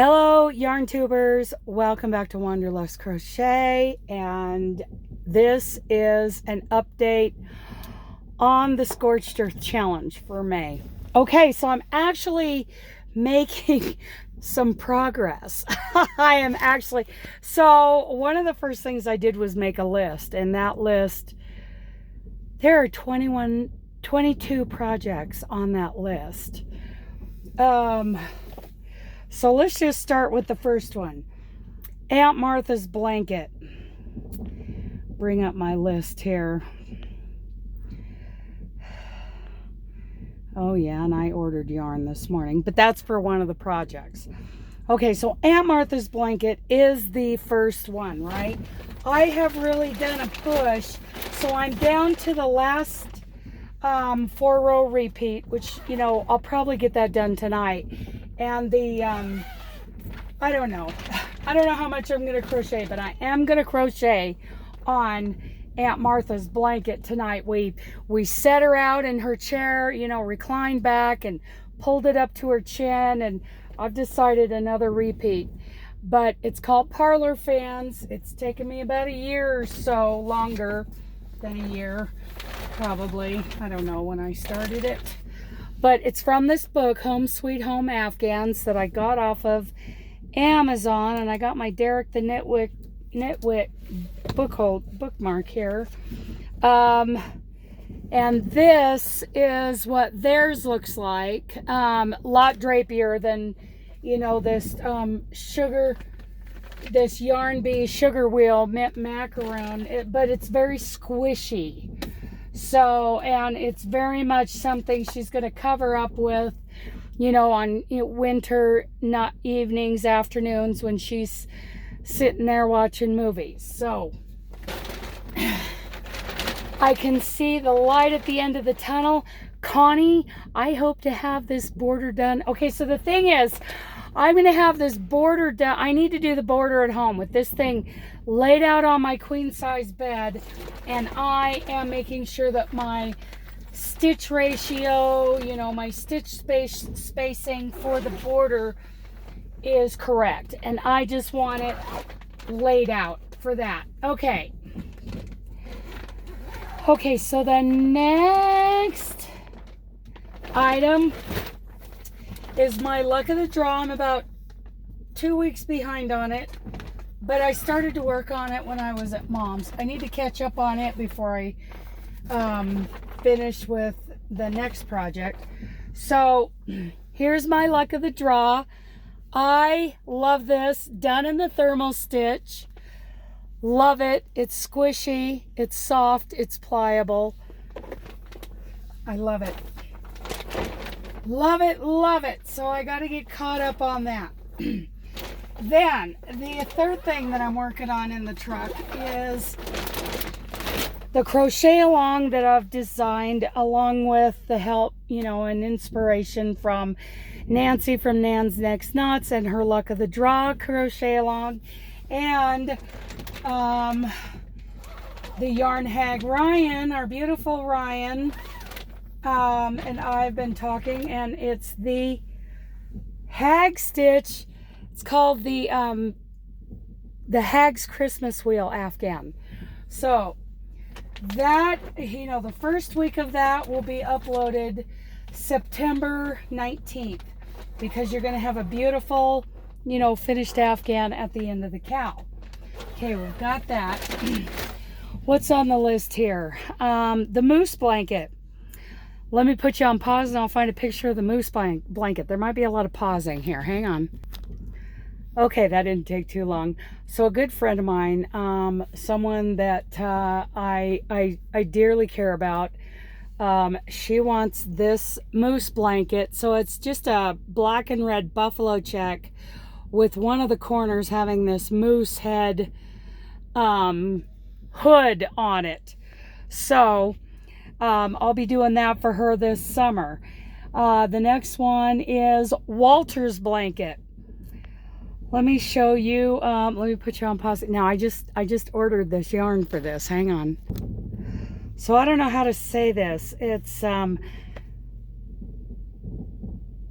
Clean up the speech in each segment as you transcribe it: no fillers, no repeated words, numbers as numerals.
Hello yarn tubers, welcome back to Wanderlust Crochet, and this is an update on the Scorched Earth Challenge for May. Okay, so I'm actually making some progress. So one of the first things I did was make a list, and that list, there are 22 projects on that list. So let's just start with the first one. Aunt Martha's blanket. Bring up my list here. Oh yeah, and I ordered yarn this morning, but that's for one of the projects. Okay, so Aunt Martha's blanket is the first one, right? I have really done a push, so I'm down to the last 4-row repeat, which, you know, I'll probably get that done tonight. And the, I don't know how much I'm going to crochet, but I am going to crochet on Aunt Martha's blanket tonight. We set her out in her chair, you know, reclined back and pulled it up to her chin, and I've decided another repeat. But it's called Parlor Fans. It's taken me about a year or so, longer than a year, probably. I don't know when I started it. But it's from this book, Home Sweet Home Afghans, that I got off of Amazon. And I got my Derek the Nitwit bookmark here. And this is what theirs looks like. Lot drapier than, you know, this this Yarn Bee sugar wheel mint macaroon. But it's very squishy. So, and it's very much something she's going to cover up with, you know, on winter not evenings, afternoons when she's sitting there watching movies. So, I can see the light at the end of the tunnel. Connie, I hope to have this border done. Okay, so the thing is, I'm going to have this border done. I need to do the border at home with this thing laid out on my queen size bed, and I am making sure that my stitch ratio, you know, my stitch spacing for the border is correct, and I just want it laid out for that. Okay, so the next item is my luck of the draw. I'm about 2 weeks behind on it, but I started to work on it when I was at Mom's. I need to catch up on it before I finish with the next project. So here's my luck of the draw. I love this, done in the thermal stitch. Love it. It's squishy, it's soft, it's pliable. I love it. Love it, love it. So I got to get caught up on that. Then, the third thing that I'm working on in the truck is the crochet along that I've designed, along with the help, you know, and inspiration from Nancy from Nan's Next Knots and her Luck of the Draw crochet along, and the yarn hag Ryan, our beautiful Ryan, and I've been talking, and it's the hag stitch. It's called the Hag's Christmas Wheel Afghan. So that, you know, the first week of that will be uploaded September 19th, because you're going to have a beautiful, you know, finished Afghan at the end of the cowl. Okay, we've got that. What's on the list here? The moose blanket. Let me put you on pause and I'll find a picture of the moose blanket. There might be a lot of pausing here. Hang on. Okay, that didn't take too long. So a good friend of mine, someone that I dearly care about, she wants this moose blanket. So it's just a black and red buffalo check with one of the corners having this moose head hood on it. So I'll be doing that for her this summer. The next one is Walter's blanket. Let me show you. Let me put you on pause. Now I just ordered this yarn for this. Hang on. So I don't know how to say this. It's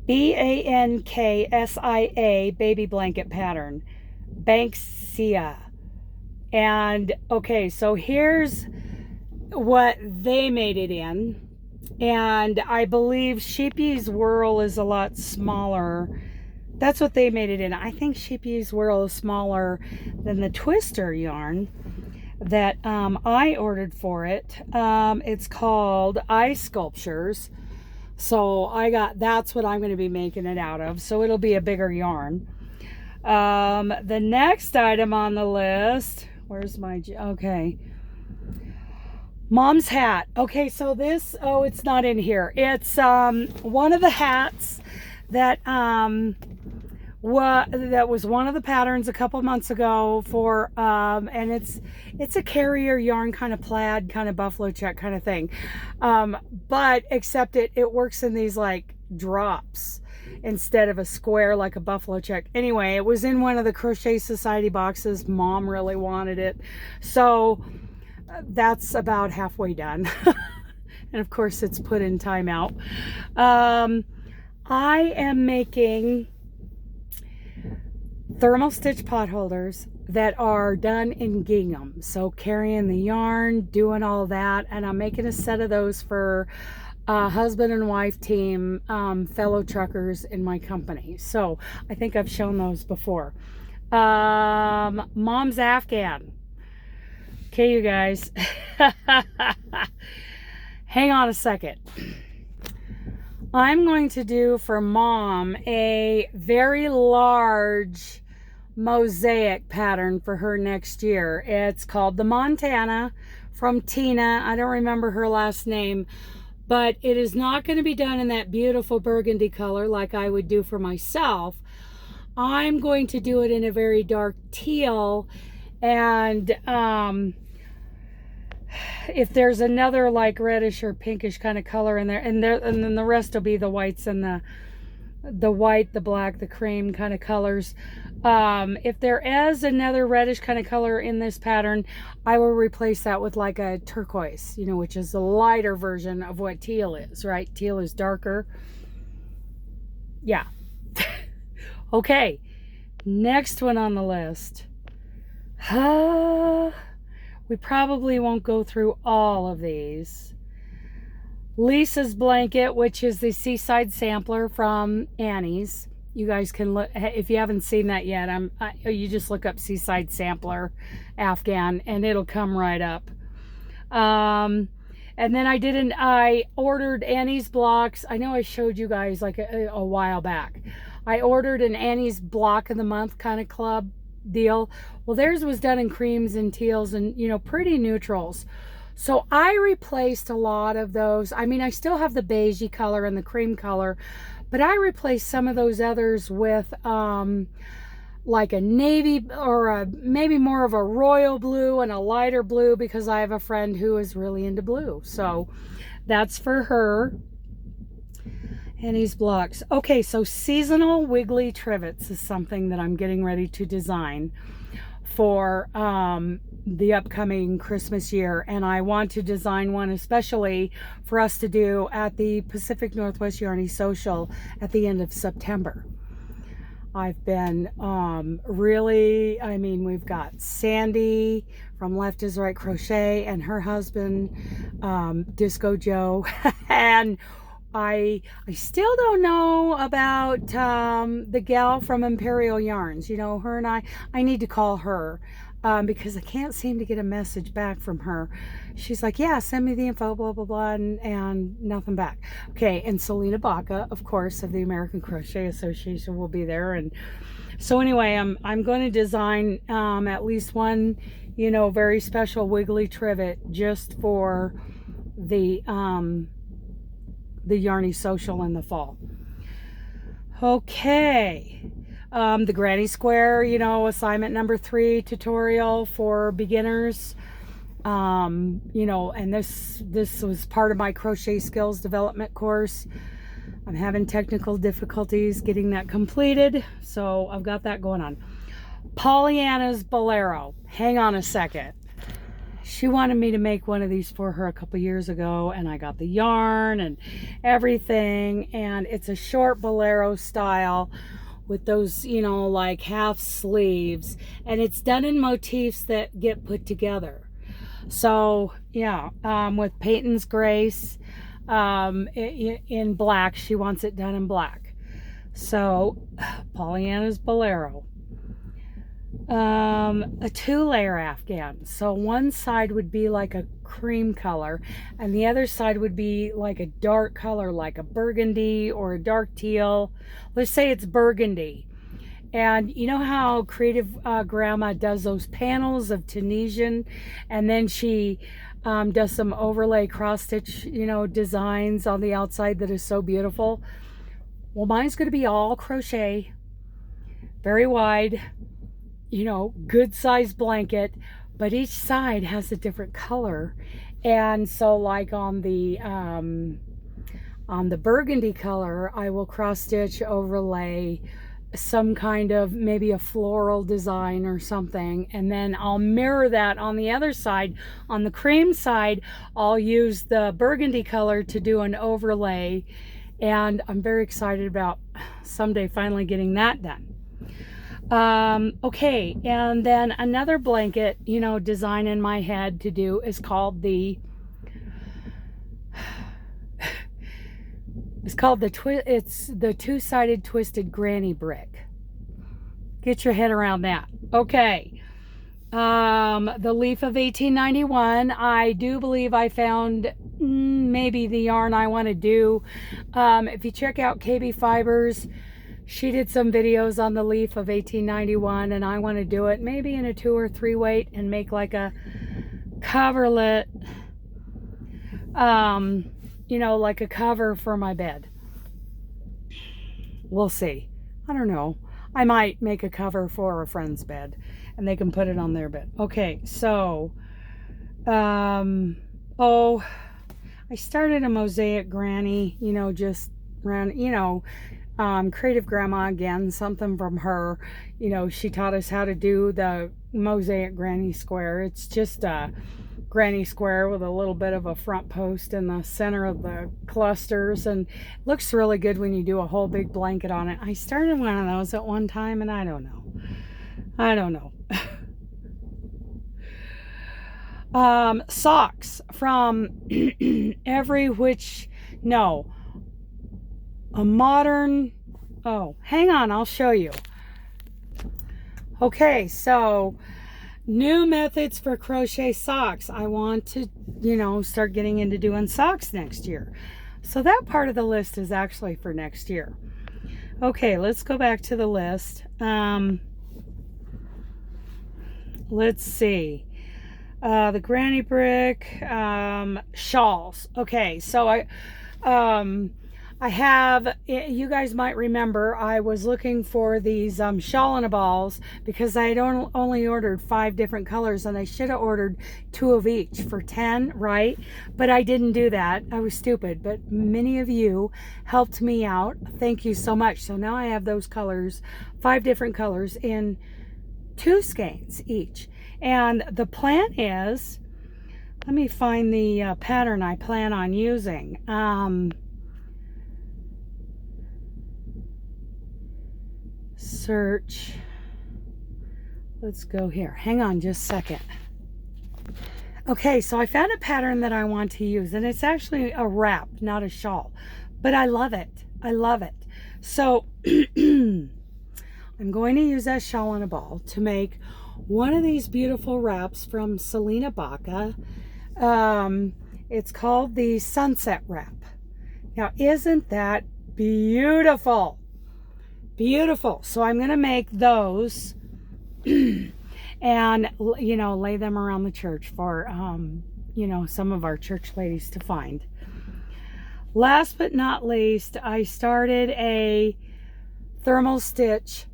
Banksia baby blanket pattern. Banksia. And okay, so here's what they made it in. And I believe Sheepy's Whirl is a lot smaller. That's what they made it in. I think Sheepy's Whirl is smaller than the Twister yarn that I ordered for it. It's called Ice Sculptures. So that's what I'm going to be making it out of. So it'll be a bigger yarn. The next item on the list, where's my, okay. Mom's hat. Okay, so this, oh, it's not in here. It's one of the hats that was one of the patterns a couple months ago for and it's a carrier yarn, kind of plaid, kind of buffalo check kind of thing, but except it works in these like drops instead of a square like a buffalo check. Anyway, it was in one of the Crochet Society boxes. Mom really wanted it, so that's about halfway done. And of course it's put in timeout. I am making thermal stitch pot holders that are done in gingham, so carrying the yarn, doing all that, and I'm making a set of those for husband and wife team, fellow truckers in my company. So I think I've shown those before. Mom's Afghan. Okay, you guys, hang on a second. I'm going to do for Mom a very large mosaic pattern for her next year. It's called the Montana from Tina. I don't remember her last name, but it is not going to be done in that beautiful burgundy color like I would do for myself. I'm going to do it in a very dark teal, and if there's another like reddish or pinkish kind of color in there, and then the rest will be the whites and the white, the black, the cream kind of colors. If there is another reddish kind of color in this pattern, I will replace that with like a turquoise, you know, which is the lighter version of what teal is, right? Teal is darker. Yeah. Okay, next one on the list. We probably won't go through all of these. Lisa's blanket, which is the Seaside Sampler from Annie's. You guys can look, if you haven't seen that yet, you just look up Seaside Sampler Afghan and it'll come right up. And then I ordered Annie's blocks. I know I showed you guys like a while back. I ordered an Annie's block of the month kind of club deal. Well, theirs was done in creams and teals and, you know, pretty neutrals. So I replaced a lot of those. I mean, I still have the beigey color and the cream color, but I replaced some of those others with like a navy or maybe more of a royal blue and a lighter blue, because I have a friend who is really into blue. So that's for her. And these blocks. Okay, so seasonal wiggly trivets is something that I'm getting ready to design for the upcoming Christmas year. And I want to design one especially for us to do at the Pacific Northwest Yarny Social at the end of September. I've been really, I mean, we've got Sandy from Left is Right Crochet and her husband, Disco Joe, and I still don't know about the gal from Imperial Yarns. You know, her and I need to call her because I can't seem to get a message back from her. She's like, yeah, send me the info, blah, blah, blah, and nothing back. Okay, and Selena Baca, of course, of the American Crochet Association will be there. And so anyway, I'm going to design at least one, you know, very special wiggly trivet just for the Yarny Social in the fall. Okay, the Granny Square, you know, assignment number 3 tutorial for beginners. You know, and this was part of my Crochet Skills development course. I'm having technical difficulties getting that completed, so I've got that going on. Pollyanna's Bolero. Hang on a second. she wanted me to make one of these for her a couple years ago, and I got the yarn and everything, and it's a short Bolero style with those, you know, like half sleeves, and it's done in motifs that get put together. So yeah, with Peyton's Grace, in black. She wants it done in black. So Pollyanna's Bolero. A 2-layer Afghan. So one side would be like a cream color, and the other side would be like a dark color, like a burgundy or a dark teal. Let's say it's burgundy. And you know how Creative Grandma does those panels of Tunisian, and then she does some overlay cross stitch, you know, designs on the outside that is so beautiful. Well, mine's going to be all crochet, very wide, you know, good size blanket, but each side has a different color. And so like on the burgundy color, I will cross stitch overlay some kind of maybe a floral design or something, and then I'll mirror that on the other side. On the cream side, I'll use the burgundy color to do an overlay, and I'm very excited about someday finally getting that done. Okay, and then another blanket, you know, design in my head to do is called the it's the two-sided twisted granny brick. Get your head around that. Okay. The leaf of 1891. I do believe I found maybe the yarn I want to do. If you check out KB Fibers, she did some videos on the leaf of 1891, and I want to do it maybe in a 2 or 3 weight and make like a coverlet, you know, like a cover for my bed. We'll see. I don't know. I might make a cover for a friend's bed and they can put it on their bed. Okay, so, oh, I started a Mosaic granny, you know, just ran, you know, Creative Grandma again, something from her. You know, she taught us how to do the Mosaic granny square. It's just a granny square with a little bit of a front post in the center of the clusters, and it looks really good when you do a whole big blanket on it. I started one of those at one time, and I don't know. Socks from a modern, oh, hang on, I'll show you. Okay, so new methods for crochet socks. I want to, you know, start getting into doing socks next year. So that part of the list is actually for next year. Okay, let's go back to the list. Let's see. The granny brick, shawls. Okay, so I have, you guys might remember, I was looking for these shawl in a balls because I had only ordered 5 different colors, and I should have ordered 2 of each for 10, right? But I didn't do that. I was stupid, but many of you helped me out. Thank you so much. So now I have those colors, 5 different colors in 2 skeins each. And the plan is, let me find the pattern I plan on using. Search. Let's go here. Hang on just a second. Okay, so I found a pattern that I want to use, and it's actually a wrap, not a shawl, but I love it. I love it. So I'm going to use that shawl in a ball to make one of these beautiful wraps from Selena Baca. It's called the Sunset Wrap. Now, isn't that beautiful? Beautiful. So I'm going to make those and, you know, lay them around the church for, you know, some of our church ladies to find. Last but not least, I started a thermal stitch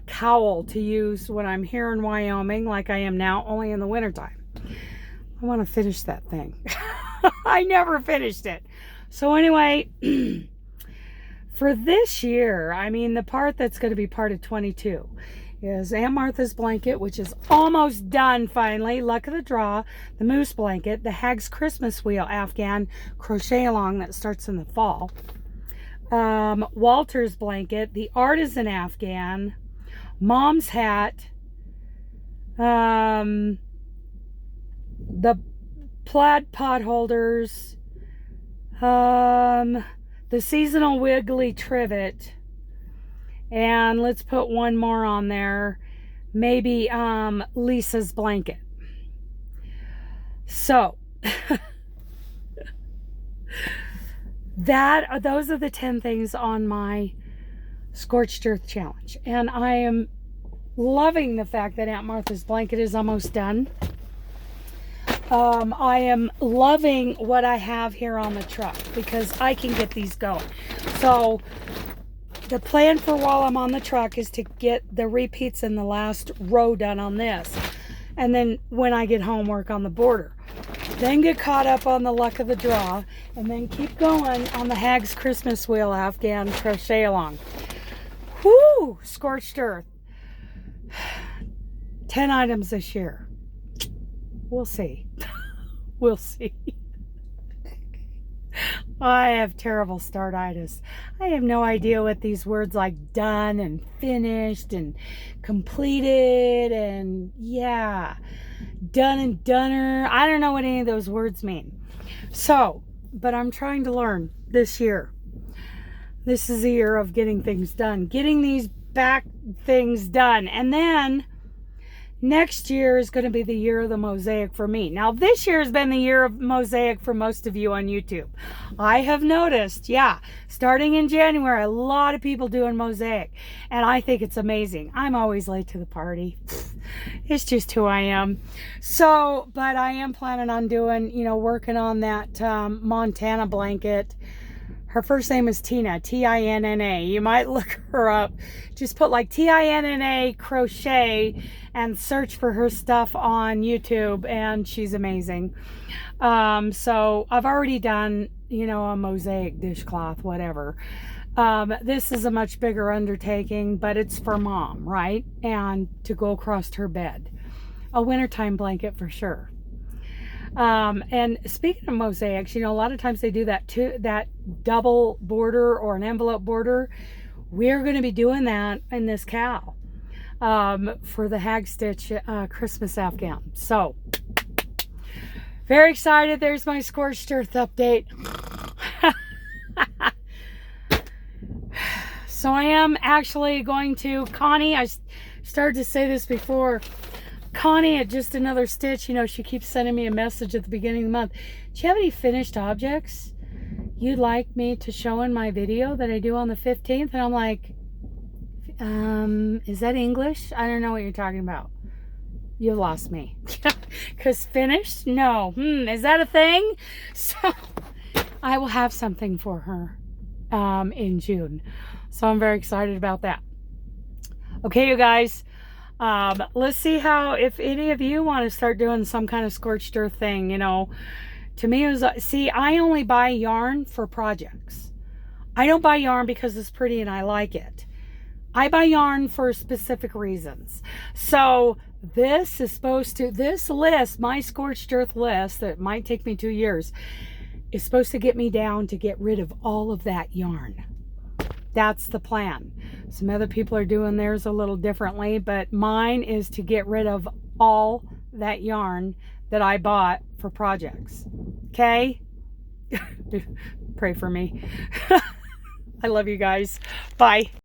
cowl to use when I'm here in Wyoming, like I am now, only in the wintertime. I want to finish that thing. I never finished it. So anyway, For this year, I mean, the part that's going to be part of 22 is Aunt Martha's blanket, which is almost done finally. Luck of the draw, the moose blanket, the Hag's Christmas wheel Afghan crochet along that starts in the fall. Walter's blanket, the artisan Afghan, Mom's hat, the plaid pot holders, the seasonal wiggly trivet, and let's put one more on there, maybe Lisa's blanket. So those are the 10 things on my Scorched Earth challenge, and I am loving the fact that Aunt Martha's blanket is almost done. I am loving what I have here on the truck because I can get these going. So the plan for while I'm on the truck is to get the repeats in the last row done on this, and then when I get home, work on the border, then get caught up on the luck of the draw, and then keep going on the Hag's Christmas wheel Afghan crochet along. Whoo! Scorched Earth. 10 items this year. We'll see. We'll see. I have terrible startitis. I have no idea what these words like done and finished and completed and yeah, done and doner. I don't know what any of those words mean. So, but I'm trying to learn this year. This is a year of getting things done, getting these back things done. And then next year is going to be the year of the Mosaic for me. Now, this year has been the year of Mosaic for most of you on YouTube. I have noticed, yeah, starting in January, a lot of people doing Mosaic. And I think it's amazing. I'm always late to the party. It's just who I am. So, but I am planning on doing, you know, working on that Montana blanket. Her first name is Tina, T-I-N-N-A. You might look her up. Just put like T-I-N-N-A crochet and search for her stuff on YouTube, and she's amazing. So I've already done, you know, a mosaic dishcloth, whatever. This is a much bigger undertaking, but it's for Mom, right? And to go across her bed. A wintertime blanket for sure. And speaking of mosaics, you know, a lot of times they do that too, that double border or an envelope border. We're going to be doing that in this cowl for the Hag Stitch Christmas Afghan. So very excited. There's my Scorched Earth update. So I am actually going to, Connie, I started to say this before, Connie at Just Another Stitch, you know, she keeps sending me a message at the beginning of the month. Do you have any finished objects you'd like me to show in my video that I do on the 15th? And I'm like, is that English? I don't know what you're talking about. You lost me. Because finished? No. Is that a thing? So I will have something for her in June. So I'm very excited about that. Okay, you guys. Let's see how, if any of you want to start doing some kind of Scorched Earth thing, you know. To me, it was, see, I only buy yarn for projects. I don't buy yarn because it's pretty and I like it. I buy yarn for specific reasons. So this is supposed to, this list, my Scorched Earth list, that might take me 2 years, is supposed to get me down to get rid of all of that yarn. That's the plan. Some other people are doing theirs a little differently, but mine is to get rid of all that yarn that I bought for projects. Okay? Pray for me. I love you guys. Bye.